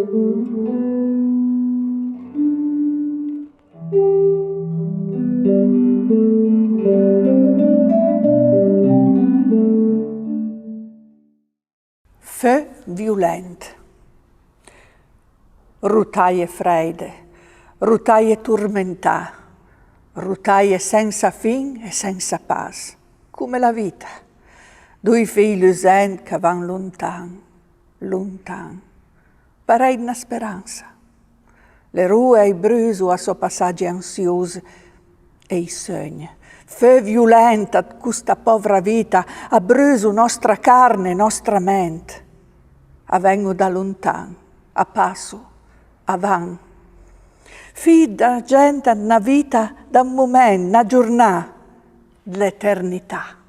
Feu violent. Rotaie freide, rotaie turmentà, rotaie senza fin e senza pas, come la vita. Due figli lucenti che van lontan, lontan, parei una speranza. Le rue e i bruso a suo passaggio ansioso e i sogni. Feu violenta questa povera vita ha bruso nostra carne, nostra mente. Avvengo da lontan, a passo, avan. Fida gente una vita da un momento, una giornata, l'eternità.